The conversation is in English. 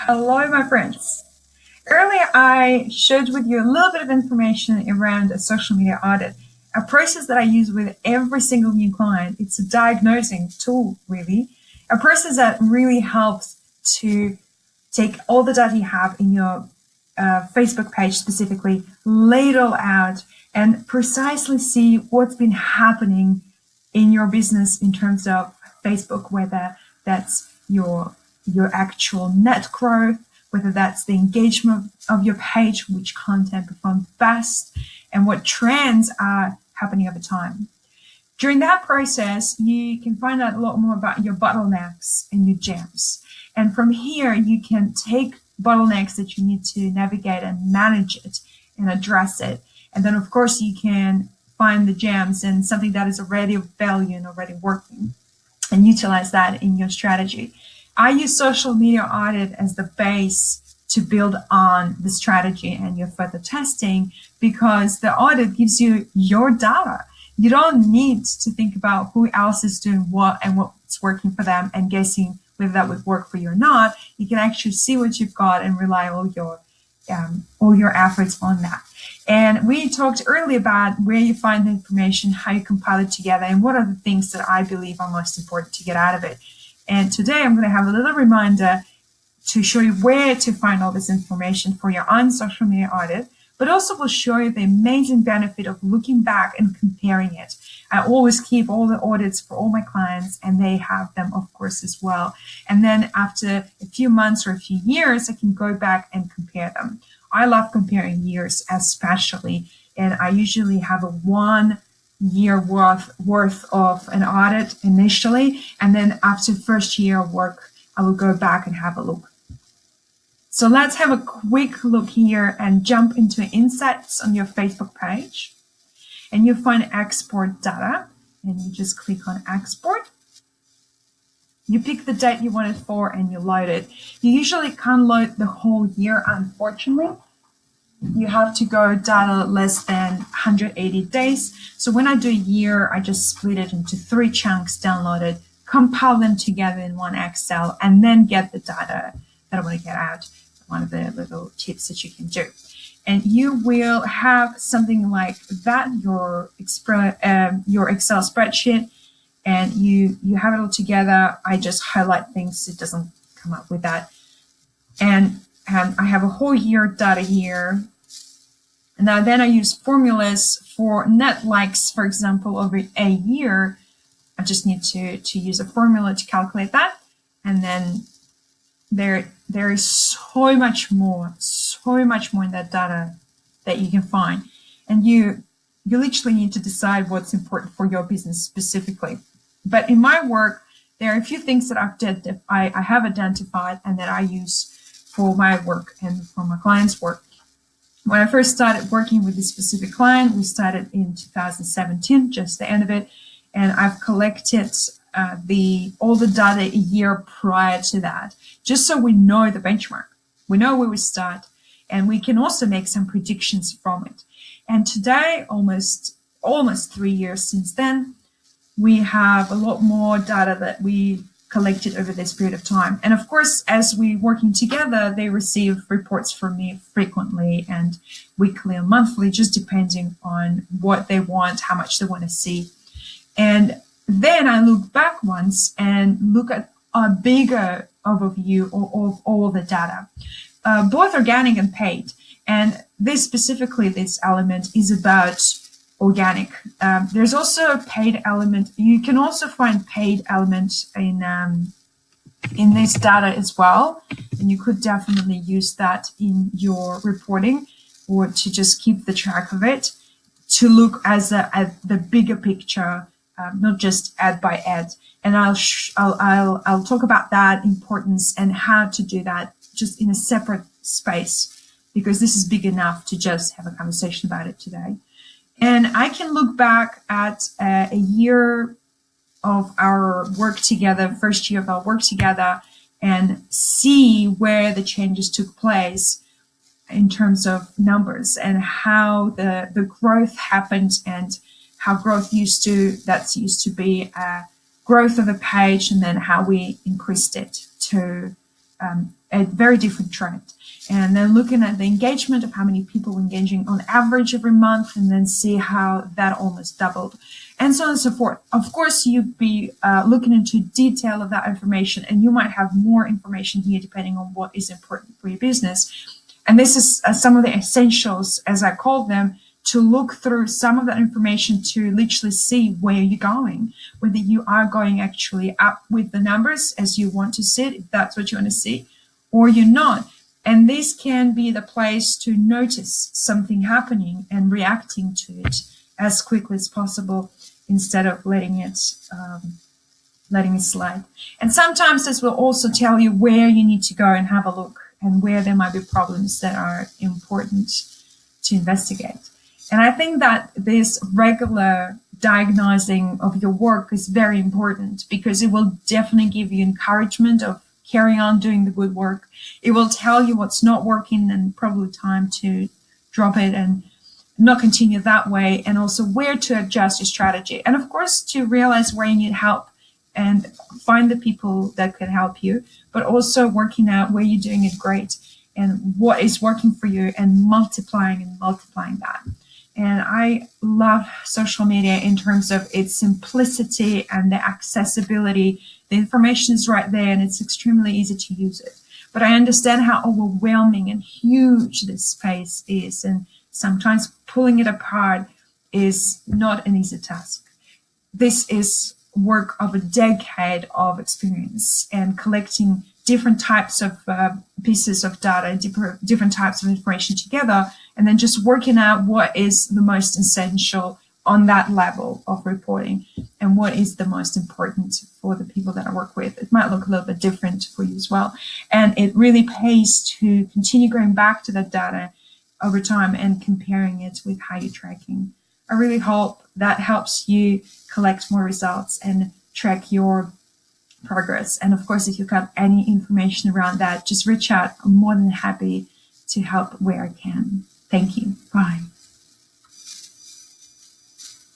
Hello, my friends. Earlier, I shared with you a little bit of information around a social media audit, a process that I use with every single new client. It's a diagnosing tool, really, a process that really helps to take all the data you have in your Facebook page specifically, lay it all out, and precisely see what's been happening in your business in terms of Facebook, whether that's your actual net growth, whether that's the engagement of your page, which content performs best, and what trends are happening over time. During that process, you can find out a lot more about your bottlenecks and your gems. And from here, you can take bottlenecks that you need to navigate and manage it and address it. And then, of course, you can find the gems and something that is already of value and already working and utilize that in your strategy. I use social media audit as the base to build on the strategy and your further testing, because the audit gives you your data. You don't need to think about who else is doing what and what's working for them and guessing whether that would work for you or not. You can actually see what you've got and rely all your efforts on that. And we talked earlier about where you find the information, how you compile it together, and what are the things that I believe are most important to get out of it. And today I'm going to have a little reminder to show you where to find all this information for your own social media audit, but also will show you the amazing benefit of looking back and comparing it. I always keep all the audits for all my clients, and they have them, of course, as well. And then after a few months or a few years, I can go back and compare them. I love comparing years especially, and I usually have a 1 year worth of an audit initially, and then after first year of work, I will go back and have a look. So let's have a quick look here and jump into insights on your Facebook page. And you'll find export data, and you just click on export. You pick the date you want it for and you load it. You usually can't load the whole year, unfortunately. You have to go data less than 180 days. So when I do a year, I just split it into 3 chunks, download it, compile them together in one Excel, and then get the data that I want to get out. One of the little tips that you can do. And you will have something like that, your Excel spreadsheet, and you have it all together. I just highlight things, it doesn't come up with that. And I have a whole year data here. And now then I use formulas for net likes, for example, over a year. I just need to use a formula to calculate that. And then there is so much more in that data that you can find. And you literally need to decide what's important for your business specifically. But in my work, there are a few things that I have identified and that I use for my work and for my clients' work. When I first started working with this specific client, we started in 2017, just the end of it, and I've collected all the data a year prior to that, just so we know the benchmark. We know where we start, and we can also make some predictions from it. And today, almost 3 years since then, we have a lot more data that we collected over this period of time. And of course, as we're working together, they receive reports from me frequently and weekly or monthly, just depending on what they want, how much they want to see. And then I look back once and look at a bigger overview of all the data, both organic and paid. And this element is about organic. There's also a paid element. You can also find paid elements in this data as well. And you could definitely use that in your reporting or to just keep the track of it, to look at the bigger picture, not just ad by ad. And I'll talk about that importance and how to do that just in a separate space, because this is big enough to just have a conversation about it today. And I can look back at a year of our work together, first year of our work together, and see where the changes took place in terms of numbers and how the growth happened, and how growth used to be growth of a page, and then how we increased it to a very different trend. And then looking at the engagement of how many people engaging on average every month, and then see how that almost doubled, and so on and so forth. Of course, you'd be looking into detail of that information, and you might have more information here depending on what is important for your business. And this is some of the essentials, as I call them, to look through some of that information to literally see where you're going, whether you are going actually up with the numbers as you want to see it, if that's what you want to see, or you're not. And this can be the place to notice something happening and reacting to it as quickly as possible instead of letting it slide. And sometimes this will also tell you where you need to go and have a look, and where there might be problems that are important to investigate. And I think that this regular diagnosing of your work is very important, because it will definitely give you encouragement of carrying on doing the good work. It will tell you what's not working and probably time to drop it and not continue that way, and also where to adjust your strategy. And of course, to realize where you need help and find the people that can help you, but also working out where you're doing it great and what is working for you, and multiplying that. And I love social media in terms of its simplicity and the accessibility. The information is right there and it's extremely easy to use it. But I understand how overwhelming and huge this space is, and sometimes pulling it apart is not an easy task. This is work of a decade of experience, and collecting different types of pieces of data, different types of information together, and then just working out what is the most essential on that level of reporting and what is the most important for the people that I work with. It might look a little bit different for you as well. And it really pays to continue going back to that data over time and comparing it with how you're tracking. I really hope that helps you collect more results and track your progress. And of course, if you've got any information around that, just reach out. I'm more than happy to help where I can. Thank you. Bye.